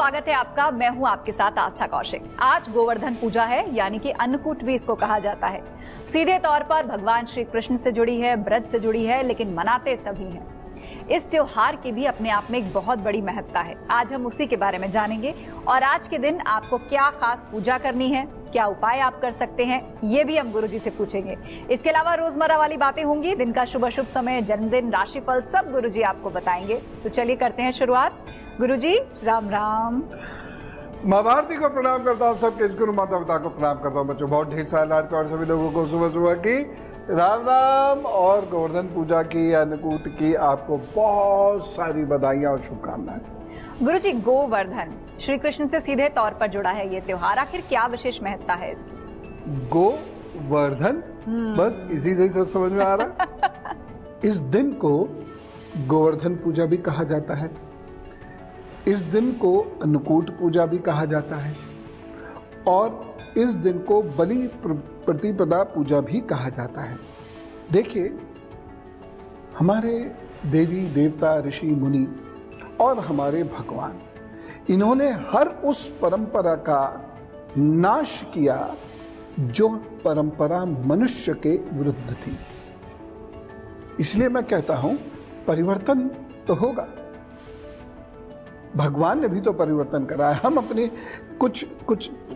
स्वागत है आपका। मैं हूं आपके साथ आस्था कौशिक। आज गोवर्धन पूजा है, यानी कि अन्नकूट भी इसको कहा जाता है। सीधे तौर पर भगवान श्री कृष्ण से जुड़ी है, व्रत से जुड़ी है, लेकिन मनाते सभी हैं। इस त्योहार की भी अपने आप में एक बहुत बड़ी महत्ता है। आज हम उसी के बारे में जानेंगे और आज के दिन आपको क्या खास पूजा करनी है, क्या उपाय आप कर सकते हैं, ये भी हम गुरुजी से पूछेंगे। इसके अलावा रोजमर्रा वाली बातें होंगी, दिन का शुभ अशुभ समय, जन्मदिन, राशिफल, सब गुरुजी आपको बताएंगे। तो चलिए करते हैं शुरुआत। गुरुजी राम राम। माँ भारती को प्रणाम करता हूँ, सबके गुरु माता पिता को प्रणाम करता हूँ। बच्चों बहुत ढेर सारे लाड और सभी लोगों को सुबह सुबह की राम राम और गोवर्धन पूजा की, अन्नकूट की आपको बहुत सारी बधाइयाँ और शुभकामनाएं। गुरुजी, गोवर्धन श्री कृष्ण से सीधे तौर पर जुड़ा है ये त्योहार, आखिर क्या विशेष महत्ता है इसकी? गोवर्धन, बस इसी से सब समझ में आ रहा। इस दिन को गोवर्धन पूजा भी कहा जाता है, इस दिन को अन्नकूट पूजा भी कहा जाता है और इस दिन को बलि प्रतिपदा पूजा भी कहा जाता है। देखिए, हमारे देवी देवता, ऋषि मुनि और हमारे भगवान, इन्होंने हर उस परंपरा का नाश किया जो परंपरा मनुष्य के विरुद्ध थी। इसलिए मैं कहता हूं, परिवर्तन तो होगा। भगवान ने भी तो परिवर्तन करा है। हम अपनी कुछ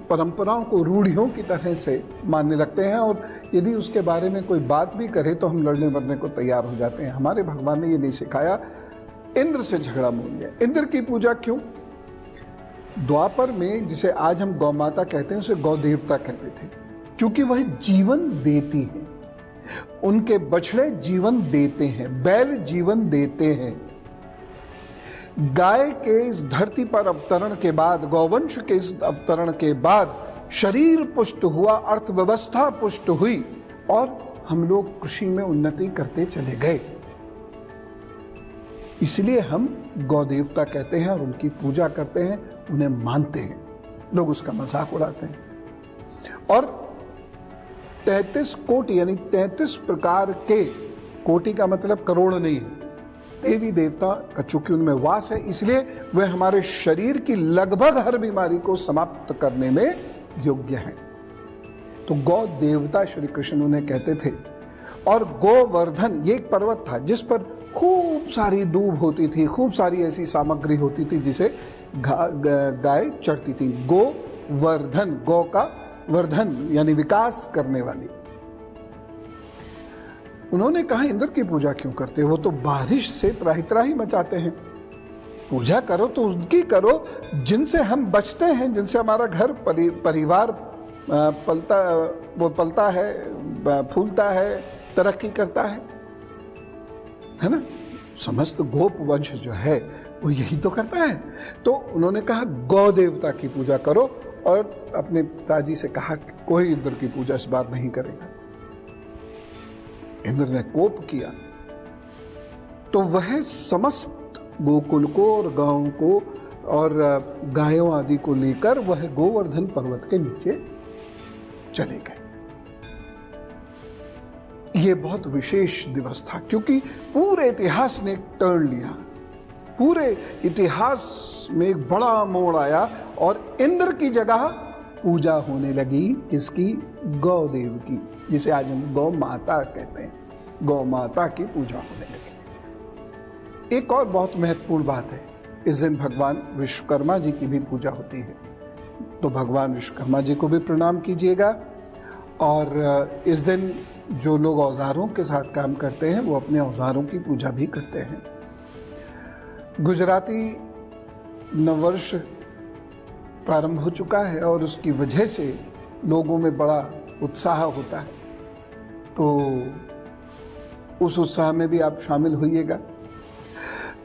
परंपराओं को रूढ़ियों की तरह से मानने लगते हैं और यदि उसके बारे में कोई बात भी करे तो हम लड़ने मरने को तैयार हो जाते हैं। हमारे भगवान ने ये नहीं सिखाया। इंद्र से झगड़ा मूल गया। इंद्र की पूजा क्यों? द्वापर में जिसे आज हम गौ माता कहते हैं, उसे गौ देवता कहते थे, क्योंकि वह जीवन देती है। उनके बछड़े जीवन देते हैं, बैल जीवन देते हैं। गाय के इस धरती पर अवतरण के बाद, गौवंश के इस अवतरण के बाद शरीर पुष्ट हुआ, अर्थव्यवस्था पुष्ट हुई और हम लोग कृषि में उन्नति करते चले गए। इसलिए हम गौ देवता कहते हैं और उनकी पूजा करते हैं, उन्हें मानते हैं। लोग उसका मजाक उड़ाते हैं। और 33 कोटि यानी 33 प्रकार के, कोटि का मतलब करोड़ नहीं है, देवी देवता का चूंकि उनमें वास है, इसलिए वे हमारे शरीर की लगभग हर बीमारी को समाप्त करने में योग्य हैं। तो गौ देवता श्री कृष्ण उन्हें कहते थे। और गोवर्धन ये एक पर्वत था जिस पर खूब सारी दूब होती थी, खूब सारी ऐसी सामग्री होती थी जिसे गाय चढ़ती थी। गोवर्धन, गौ का वर्धन यानी विकास करने वाली। उन्होंने कहा, इंद्र की पूजा क्यों करते हो? वो तो बारिश से त्राही त्राही मचाते हैं। पूजा करो तो उनकी करो जिनसे हम बचते हैं, जिनसे हमारा घर परिवार पलता है, फूलता है, तरक्की करता है ना। समस्त गोप वंश जो है वो यही तो करता है। तो उन्होंने कहा गौ देवता की पूजा करो और अपने पिताजी से कहा कोई इंद्र की पूजा इस बार नहीं करेगा। इंद्र ने कोप किया तो वह समस्त गोकुल को और गांवों को और गायों आदि को लेकर वह गोवर्धन पर्वत के नीचे चले गए। यह बहुत विशेष दिवस था क्योंकि पूरे इतिहास ने एक टर्न लिया। पूरे इतिहास में एक बड़ा मोड़ आया और इंद्र की जगह पूजा होने लगी इसकी, गौदेव की, जिसे आज हम गौ माता कहते हैं। गौ माता की पूजा होने लगी। एक और बहुत महत्वपूर्ण बात है, इस दिन भगवान विश्वकर्मा जी की भी पूजा होती है। तो भगवान विश्वकर्मा जी को भी प्रणाम कीजिएगा। और इस दिन जो लोग औजारों के साथ काम करते हैं वो अपने औजारों की पूजा भी करते हैं। गुजराती नववर्ष प्रारंभ हो चुका है और उसकी वजह से लोगों में बड़ा उत्साह होता है, तो उस उत्साह में भी आप शामिल होइएगा।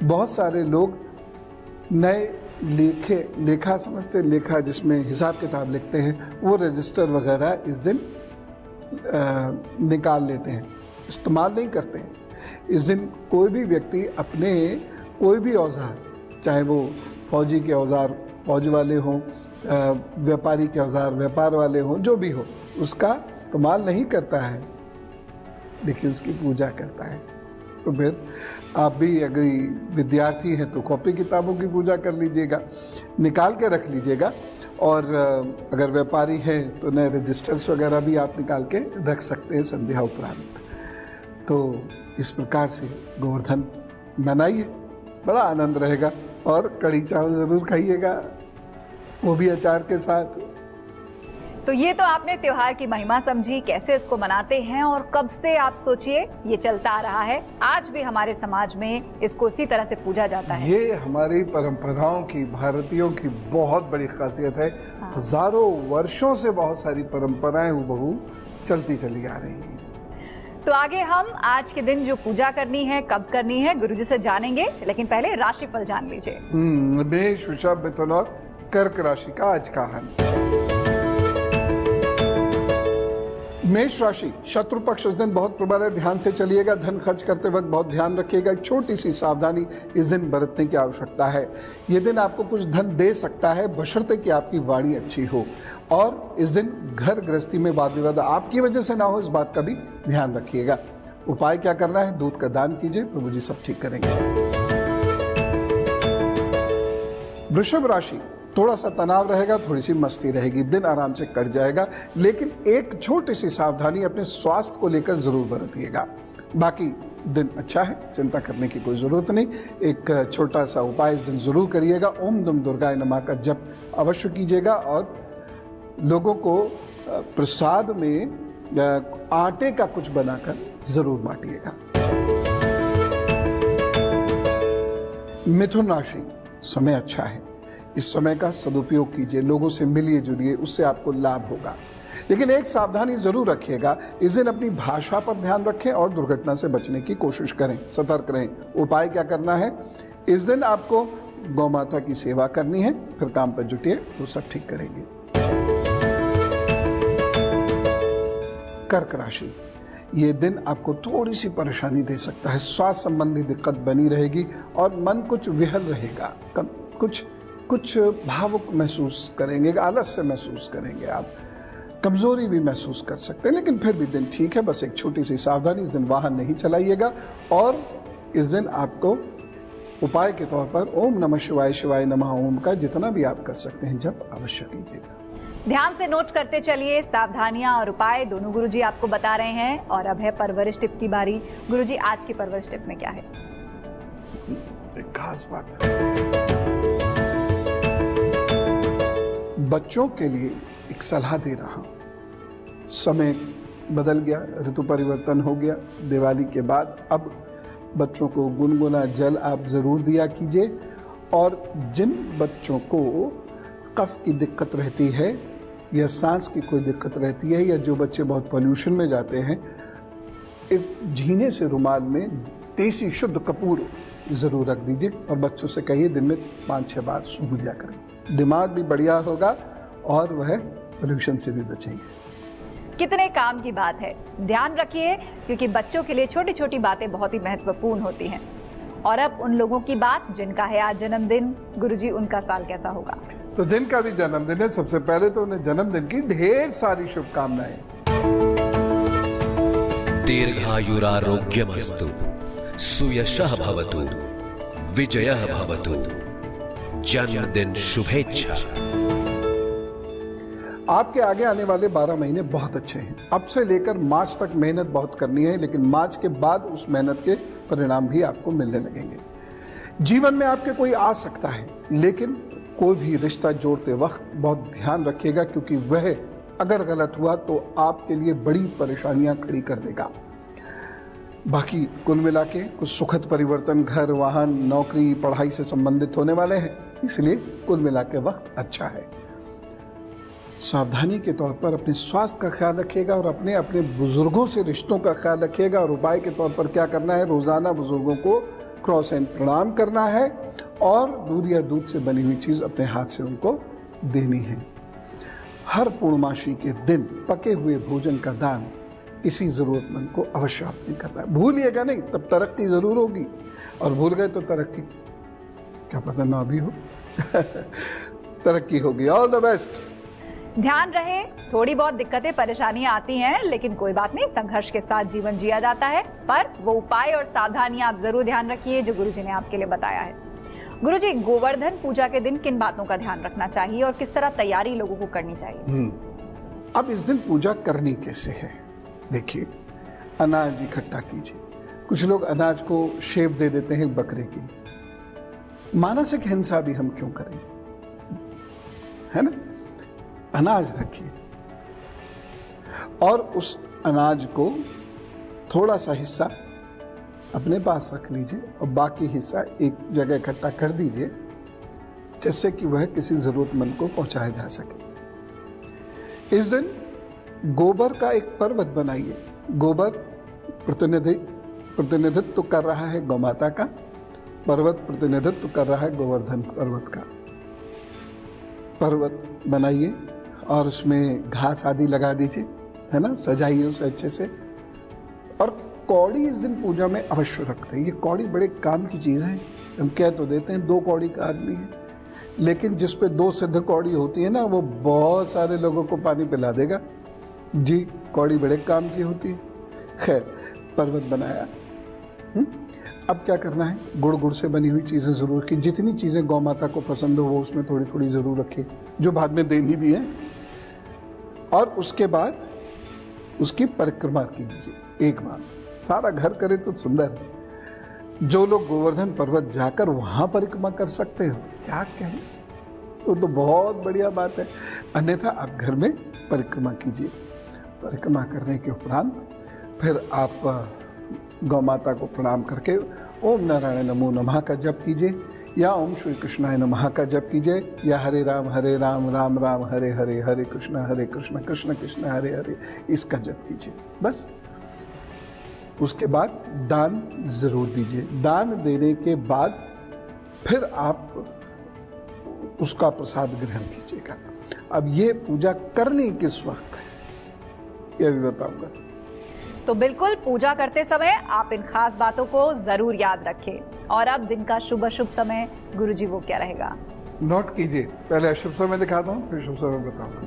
बहुत सारे लोग नए लेखा समझते, लेखा जिसमें हिसाब किताब लिखते हैं, वो रजिस्टर वगैरह इस दिन निकाल लेते हैं, इस्तेमाल नहीं करते हैं। इस दिन कोई भी व्यक्ति अपने कोई भी औजार, चाहे वो फौजी के औजार फौज वाले हों, व्यापारी के औजार व्यापार वाले हों, जो भी हो, उसका इस्तेमाल नहीं करता है, लेकिन उसकी पूजा करता है। तो फिर आप भी अगर विद्यार्थी हैं तो कॉपी किताबों की पूजा कर लीजिएगा, निकाल के रख लीजिएगा। और अगर व्यापारी हैं तो नए रजिस्टर्स वगैरह भी आप निकाल के रख सकते हैं संध्या उपरांत। तो इस प्रकार से गोवर्धन मनाइए, बड़ा आनंद रहेगा। और कढ़ी चावल जरूर खाइएगा, वो भी अचार के साथ। तो ये तो आपने त्योहार की महिमा समझी, कैसे इसको मनाते हैं और कब से आप सोचिए ये चलता आ रहा है। आज भी हमारे समाज में इसको इसी तरह से पूजा जाता है। ये हमारी परंपराओं की, भारतीयों की बहुत बड़ी खासियत है। हजारों वर्षों से बहुत सारी परंपराएं हूबहू चलती चली आ रही हैं। तो आगे हम आज के दिन जो पूजा करनी है, कब करनी है, गुरुजी से जानेंगे, लेकिन पहले राशिफल जान लीजिए। मेष, वृषभ, मिथुन और कर्क राशि का आज का हाल। मेष राशि, शत्रु पक्ष इस दिन बहुत प्रबल है, ध्यान से चलिएगा। धन खर्च करते वक्त बहुत ध्यान रखिएगा। एक छोटी सी सावधानी इस दिन बरतने की आवश्यकता है। ये दिन आपको कुछ धन दे सकता है, बशर्ते कि आपकी वाणी अच्छी हो। और इस दिन घर गृहस्थी में वाद विवाद आपकी वजह से ना हो, इस बात का भी ध्यान रखिएगा। उपाय क्या करना है? दूध का दान कीजिए, प्रभु जी सब ठीक करेंगे। वृषभ राशि, थोड़ा सा तनाव रहेगा, थोड़ी सी मस्ती रहेगी, दिन आराम से कट जाएगा, लेकिन एक छोटी सी सावधानी अपने स्वास्थ्य को लेकर जरूर बरतिएगा। बाकी दिन अच्छा है, चिंता करने की कोई जरूरत नहीं। एक छोटा सा उपाय इस दिन जरूर करिएगा। ओम नमः दुर्गाय नमः का जप अवश्य कीजिएगा और लोगों को प्रसाद में आटे का कुछ बनाकर जरूर बांटिएगा। मिथुन राशि, समय अच्छा है, इस समय का सदुपयोग कीजिए, लोगों से मिलिए जुलिए, उससे आपको लाभ होगा। लेकिन एक सावधानी जरूर रखिएगा, इस दिन अपनी भाषा पर ध्यान रखें और दुर्घटना से बचने की कोशिश करें, सतर्क रहें। उपाय क्या करना है? इस दिन आपको गौ माता की सेवा करनी है, फिर काम पर जुटिए, वो सब ठीक करेंगे। कर्क राशि, ये दिन आपको थोड़ी सी परेशानी दे सकता है। स्वास्थ्य संबंधी दिक्कत बनी रहेगी और मन कुछ विहल रहेगा, कुछ भावुक महसूस करेंगे, आलस्य महसूस करेंगे, आप कमजोरी भी महसूस कर सकते हैं। लेकिन फिर भी दिन ठीक है, बस एक छोटी सी सावधानी, इस दिन वाहन नहीं चलाइएगा। और इस दिन आपको उपाय के तौर पर ओम नमः शिवाय, शिवाय नमः ओम का जितना भी आप कर सकते हैं जप अवश्य कीजिएगा। ध्यान से नोट करते चलिए, सावधानियां और उपाय दोनों गुरुजी आपको बता रहे हैं। और अब है परवरिश टिप की बारी। गुरुजी, आज की परवरिश टिप में क्या है? एक खास बात है, बच्चों के लिए एक सलाह दे रहा हूं। समय बदल गया, ऋतु परिवर्तन हो गया दिवाली के बाद। अब बच्चों को गुनगुना जल आप जरूर दिया कीजिए। और जिन बच्चों को कफ की दिक्कत रहती है या सांस की कोई दिक्कत रहती है, या जो बच्चे बहुत पोल्यूशन में जाते हैं, एक झीने से रुमाल में देसी शुद्ध कपूर जरूर रख दीजिए और बच्चों से कहिए दिन में 5-6 बार सूंघ लिया करें। दिमाग भी बढ़िया होगा और वह पोल्यूशन से भी बचेंगे। कितने काम की बात है, ध्यान रखिए, क्योंकि बच्चों के लिए छोटी छोटी बातें बहुत ही महत्वपूर्ण होती हैं। और अब उन लोगों की बात जिनका है आज जन्मदिन। गुरुजी, उनका साल कैसा होगा? तो जिनका भी जन्मदिन है, सबसे पहले तो उन्हें जन्मदिन की ढेर सारी शुभकामनाएं। दीर्घायुरारोग्यमस्तु, सुयशः भवतु, विजयः भवतु, जन्मदिन शुभेच्छा। आपके आगे आने वाले 12 महीने बहुत अच्छे हैं। अब से लेकर मार्च तक मेहनत बहुत करनी है, लेकिन मार्च के बाद उस मेहनत के परिणाम भी आपको मिलने लगेंगे। जीवन में आपके कोई आ सकता है, लेकिन कोई भी रिश्ता जोड़ते वक्त बहुत ध्यान रखिएगा, क्योंकि वह अगर गलत हुआ तो आपके लिए बड़ी परेशानियां खड़ी कर देगा। बाकी कुल मिला के कुछ सुखद परिवर्तन घर, वाहन, नौकरी, पढ़ाई से संबंधित होने वाले हैं, इसलिए कुल मिला के वक्त अच्छा है। सावधानी के तौर पर अपने स्वास्थ्य का ख्याल रखिएगा और अपने अपने बुजुर्गों से रिश्तों का ख्याल रखिएगा। और उपाय के तौर पर क्या करना है? रोजाना बुजुर्गों को क्रॉस एंड प्रणाम करना है और दूध या दूध से बनी हुई चीज अपने हाथ से उनको देनी है। हर पूर्णमासी के दिन पके हुए भोजन का दान किसी जरूरतमंद को अवश्य आपने करना है। भूलिएगा नहीं, तब तरक्की जरूर होगी, और भूल गए तो तरक्की क्या पता ना भी हो। तरक्की होगी। All the best. ध्यान रहे, थोड़ी बहुत दिक्कतें परेशानियां आती हैं, लेकिन कोई बात नहीं, संघर्ष के साथ जीवन जिया जाता है। पर वो उपाय और सावधानियां आप जरूर ध्यान रखिए जो गुरुजी ने आपके लिए बताया है। गुरुजी, गोवर्धन पूजा के दिन किन बातों का ध्यान रखना चाहिए और किस तरह तैयारी लोगों को करनी चाहिए? अब इस दिन पूजा करनी कैसे है? देखिए, अनाज इकट्ठा कीजिए। कुछ लोग अनाज को शेप दे देते हैं बकरे की। मानसिक हिंसा भी हम क्यों करें, है ना? अनाज रखिए और उस अनाज को थोड़ा सा हिस्सा अपने पास रख लीजिए और बाकी हिस्सा एक जगह इकट्ठा कर दीजिए, जिससे कि वह किसी जरूरतमंद को पहुंचाया जा सके। इस दिन गोबर का एक पर्वत बनाइए। गोबर प्रतिनिधित्व कर रहा है गौमाता का, पर्वत प्रतिनिधित्व कर रहा है गोवर्धन पर्वत का। पर्वत बनाइए और उसमें घास आदि लगा दीजिए, है ना, सजाइए उसे अच्छे से। और कौड़ी इस दिन पूजा में अवश्य रखते हैं। ये कौड़ी बड़े काम की चीज है। हम कह तो देते हैं 2 कौड़ी का आदमी है, लेकिन जिस पे 2 सिद्ध कौड़ी होती है ना, वो बहुत सारे लोगों को पानी पिला देगा जी। कौड़ी बड़े काम की होती है। खैर, पर्वत बनाया। अब क्या करना है? गुड़ से बनी हुई चीजें जरूर की, जितनी चीजें गौ माता को पसंद हो वो उसमें थोड़ी थोड़ी जरूर रखिए, जो बाद में देनी भी है। और उसके बाद उसकी परिक्रमा कीजिए एक बार। सारा घर करे तो सुंदर है। जो लोग गोवर्धन पर्वत जाकर वहां परिक्रमा कर सकते हो, क्या कहें, तो बहुत बढ़िया बात है। अन्यथा आप घर में परिक्रमा कीजिए। परिक्रमा करने के उपरांत फिर आप गौ माता को प्रणाम करके ओम नारायण नमो नमः का जप कीजिए, या ओम श्री कृष्णाय नमः का जप कीजिए, या हरे राम राम राम हरे हरे, हरे कृष्ण कृष्ण कृष्ण हरे हरे, इसका जप कीजिए बस। उसके बाद दान जरूर दीजिए। दान देने के बाद फिर आप उसका प्रसाद ग्रहण कीजिएगा। अब ये पूजा करनी किस वक्त है, यह भी बताऊंगा। तो बिल्कुल पूजा करते समय आप इन खास बातों को जरूर याद रखें। और अब दिन का शुभ समय गुरुजी वो क्या रहेगा, नोट कीजिए। पहले अशुभ समय दिखाता हूँ, फिर शुभ समय बताऊंगा।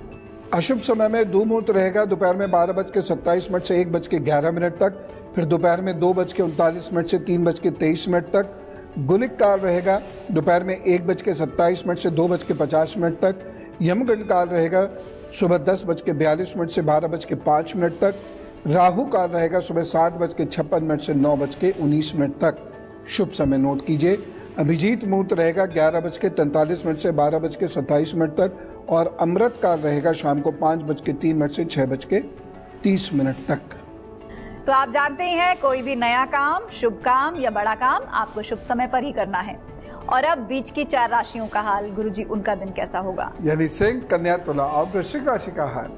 अशुभ समय में 2 मुहूर्त रहेगा। दोपहर में 12:27 से 1:11 तक, फिर दोपहर में 2:39 से 3:23 तक। गुलिक काल रहेगा दोपहर में 1:27 से 2:50 तक। यमगंड काल रहेगा सुबह 10:42 से 12:05 तक। राहु काल रहेगा सुबह 7:56 से 9:19 तक। शुभ समय नोट कीजिए। अभिजीत मुहूर्त रहेगा 11:43 से 12:27 तक, और अमृत काल रहेगा शाम को 5:03 से 6:30 तक। तो आप जानते ही हैं, कोई भी नया काम, शुभ काम या बड़ा काम आपको शुभ समय पर ही करना है। और अब बीच की 4 राशियों का हाल, गुरुजी उनका दिन कैसा होगा? यानी सिंह, कन्या, तुला और वृश्चिक राशि का हाल।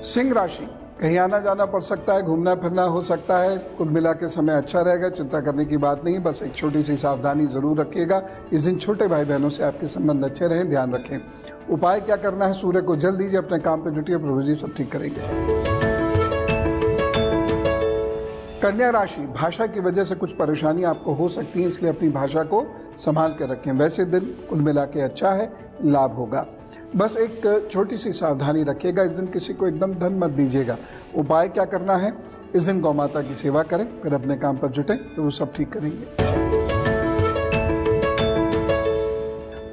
सिंह राशि, कहीं आना जाना पड़ सकता है, घूमना फिरना हो सकता है। कुल मिला के समय अच्छा रहेगा, चिंता करने की बात नहीं। बस एक छोटी सी सावधानी जरूर रखिएगा। इस दिन छोटे भाई बहनों से आपके संबंध अच्छे रहें, ध्यान रखें। उपाय क्या करना है? सूर्य को जल दीजिए, अपने काम पे जुटिए, प्रभु जी सब ठीक करेंगे। कन्या राशि, भाषा की वजह से कुछ परेशानी आपको हो सकती है, इसलिए अपनी भाषा को संभाल कर रखें। वैसे दिन कुल मिला के अच्छा है, लाभ होगा। बस एक छोटी सी सावधानी रखिएगा, इस दिन किसी को एकदम धन मत दीजिएगा। उपाय क्या करना है? इस दिन गौ माता की सेवा करें, फिर अपने काम पर जुटें, तो वो सब ठीक करेंगे।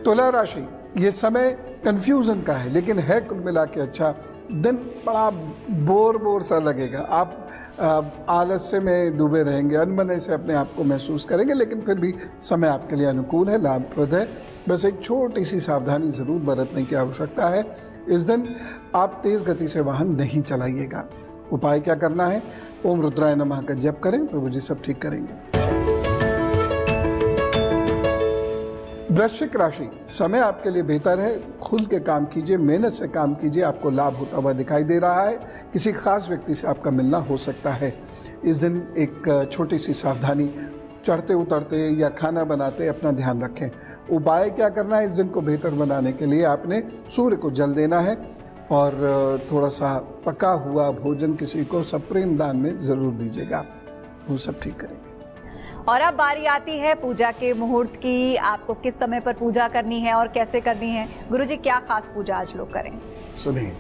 तुला राशि, ये समय कंफ्यूजन का है, लेकिन है कुल मिला के अच्छा। दिन बड़ा बोर सा लगेगा, आप आलस्य में डूबे रहेंगे, अनमने से अपने आप को महसूस करेंगे, लेकिन फिर भी समय आपके लिए अनुकूल है, लाभप्रद है। बस एक छोटी सी सावधानी जरूर बरतने की आवश्यकता है। इस दिन आप तेज गति से वाहन नहीं चलाइएगा। उपाय क्या करना है? ओम रुद्राय नमः का जप करें, प्रभु जी सब ठीक करेंगे। वृश्चिक राशि, समय आपके लिए बेहतर है। खुल के काम कीजिए, मेहनत से काम कीजिए, आपको लाभ होता हुआ दिखाई दे रहा है। किसी खास व्यक्ति से आपका मिलना हो सकता है। इस दिन एक छोटी सी सावधानी, चढ़ते उतरते या खाना बनाते अपना ध्यान रखें। उपाय क्या करना है? इस दिन को बेहतर बनाने के लिए आपने सूर्य को जल देना है, और थोड़ा सा पका हुआ भोजन किसी को सप्रेम दान में जरूर दीजिएगा, वो सब ठीक करेंगे। और अब बारी आती है पूजा के मुहूर्त की। आपको किस समय पर पूजा करनी है और कैसे करनी है? गुरुजी, क्या खास पूजा आज लोग करें? सुनिए,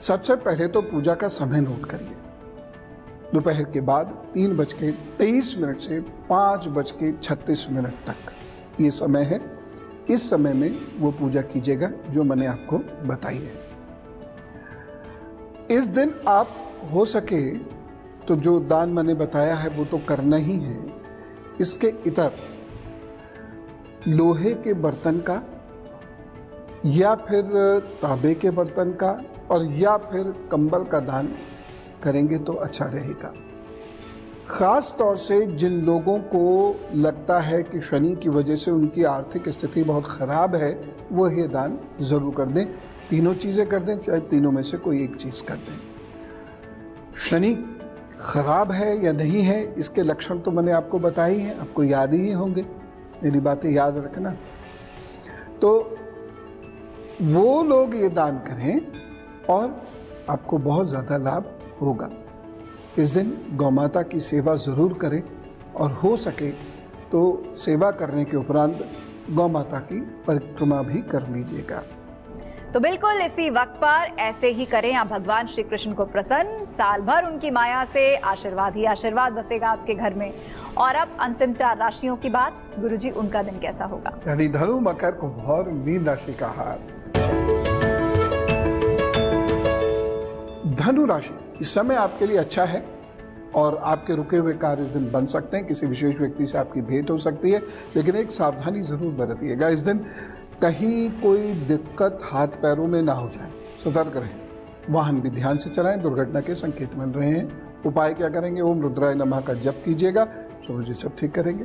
सबसे पहले तो पूजा का समय नोट करिए। दोपहर के बाद 3:23 से 5:36 तक ये समय है। इस समय में वो पूजा कीजिएगा जो मैंने आपको बताई है। इस दिन आप हो सके तो जो दान मैंने बताया है वो तो करना ही है। इसके इतर लोहे के बर्तन का या फिर तांबे के बर्तन का और या फिर कंबल का दान करेंगे तो अच्छा रहेगा। खास तौर से जिन लोगों को लगता है कि शनि की वजह से उनकी आर्थिक स्थिति बहुत खराब है, वो ये दान जरूर कर दें। तीनों चीजें कर दें, चाहे तीनों में से कोई एक चीज कर दें। शनि खराब है या नहीं है, इसके लक्षण तो मैंने आपको बताए ही हैं, आपको याद ही होंगे, मेरी बातें याद रखना। तो वो लोग ये दान करें और आपको बहुत ज्यादा लाभ होगा। इस दिन गौ माता की सेवा जरूर करें और हो सके तो सेवा करने के उपरांत गौ माता की परिक्रमा भी कर लीजिएगा। तो बिल्कुल इसी वक्त पर ऐसे ही करें। आप भगवान श्री कृष्ण को प्रसन्न, साल भर उनकी माया से आशीर्वाद ही आशीर्वाद बसेगा आपके घर में। और अब अंतिम 4 राशियों की बात। गुरुजी, उनका दिन कैसा होगा? यानी धनु, मकर, कुंभ और मीन राशि का हाल। धनु राशि, इस समय आपके लिए अच्छा है और आपके रुके हुए कार्य इस दिन बन सकते हैं। किसी विशेष व्यक्ति से आपकी भेंट हो सकती है, लेकिन एक सावधानी जरूर बरतिएगा। इस दिन कहीं कोई दिक्कत हाथ पैरों में ना हो जाए, सतर्क रहें। वाहन भी ध्यान से चलाएं, दुर्घटना के संकेत मिल रहे हैं। उपाय क्या करेंगे? ओम रुद्राय नमः का जप कीजिएगा, तो जी सब ठीक करेंगे।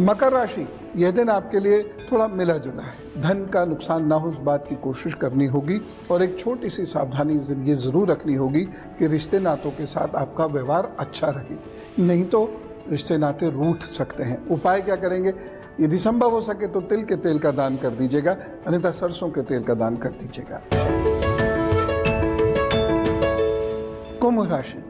मकर राशि, यह दिन आपके लिए थोड़ा मिला जुला है। धन का नुकसान ना हो इस बात की कोशिश करनी होगी और एक छोटी सी सावधानी ये जरूर रखनी होगी कि रिश्ते नातों के साथ आपका व्यवहार अच्छा रहे, नहीं तो रिश्ते नाते रूठ सकते हैं। उपाय क्या करेंगे? यदि संभव हो सके तो तिल के तेल का दान कर दीजिएगा, अन्यथा सरसों के तेल का दान कर दीजिएगा। कुंभ राशि,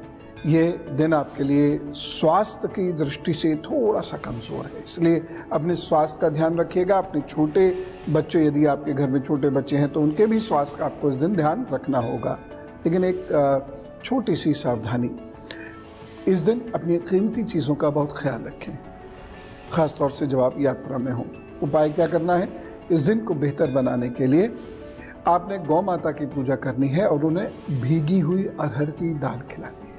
ये दिन आपके लिए स्वास्थ्य की दृष्टि से थोड़ा सा कमजोर है, इसलिए अपने स्वास्थ्य का ध्यान रखिएगा। अपने छोटे बच्चे, यदि आपके घर में छोटे बच्चे हैं तो उनके भी स्वास्थ्य का आपको इस दिन ध्यान रखना होगा। लेकिन एक छोटी सी सावधानी, इस दिन अपनी कीमती चीजों का बहुत ख्याल रखें, खासतौर से जब आप यात्रा में हो। उपाय क्या करना है? इस दिन को बेहतर बनाने के लिए आपने गौ माता की पूजा करनी है और उन्हें भीगी हुई अरहर की दाल खिलानी है।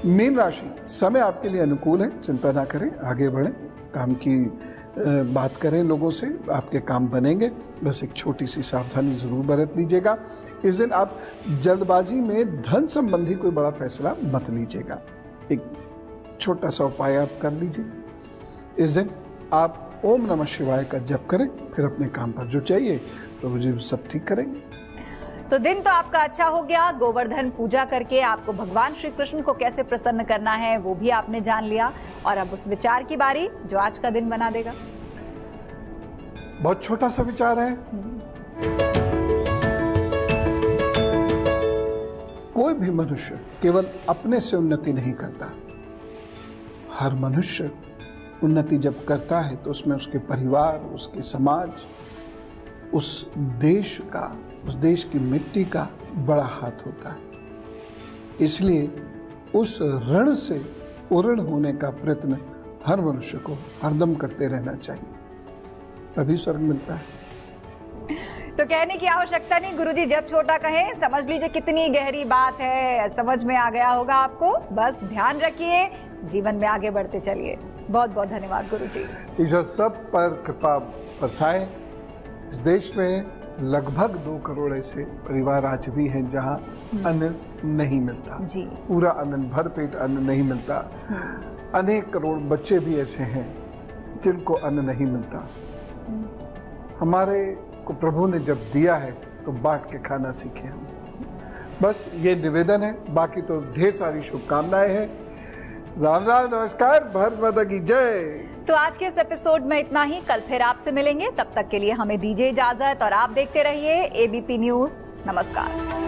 मीन राशि, समय आपके लिए अनुकूल है, चिंता ना करें, आगे बढ़ें, काम की बात करें लोगों से, आपके काम बनेंगे। बस एक छोटी सी सावधानी जरूर बरत लीजिएगा। इस दिन आप जल्दबाजी में धन संबंधी कोई बड़ा फैसला मत लीजिएगा। एक छोटा सा उपाय आप कर लीजिए। इस दिन आप ओम नमः शिवाय का जप करें, फिर अपने काम पर जो चाहिए तो मुझे सब ठीक करेंगे। तो दिन तो आपका अच्छा हो गया। गोवर्धन पूजा करके आपको भगवान श्री कृष्ण को कैसे प्रसन्न करना है वो भी आपने जान लिया। और अब उस विचार की बारी जो आज का दिन बना देगा। बहुत छोटा सा विचार है। कोई भी मनुष्य केवल अपने से उन्नति नहीं करता। हर मनुष्य उन्नति जब करता है तो उसमें उसके परिवार, उसके समाज, उस देश का, उस देश की मिट्टी का बड़ा हाथ होता है। इसलिए उस ऋण से उऋण होने का प्रयत्न हर मनुष्य को हरदम करते रहना चाहिए, तभी स्वर्ग मिलता है। तो कहने की आवश्यकता नहीं गुरुजी, जब छोटा कहें समझ लीजिए कितनी गहरी बात है, समझ में आ गया होगा आपको। बस ध्यान रखिए, जीवन में आगे बढ़ते चलिए। बहुत बहुत धन्यवाद गुरुजी। ईश्वर सब पर कृपा बरसाए। इस देश में लगभग 2 करोड़ ऐसे परिवार आज भी हैं जहां अन्न नहीं मिलता जी। पूरा अन्न, भर पेट अन्न नहीं मिलता। अनेक करोड़ बच्चे भी ऐसे हैं जिनको अन्न नहीं मिलता। हमारे को प्रभु ने जब दिया है तो बांट के खाना सीखे हम। बस ये निवेदन है, बाकी तो ढेर सारी शुभकामनाएं हैं। राम राम, नमस्कार, भारत माता की जय। तो आज के इस एपिसोड में इतना ही। कल फिर आपसे मिलेंगे, तब तक के लिए हमें दीजिए इजाजत और आप देखते रहिए एबीपी न्यूज। नमस्कार।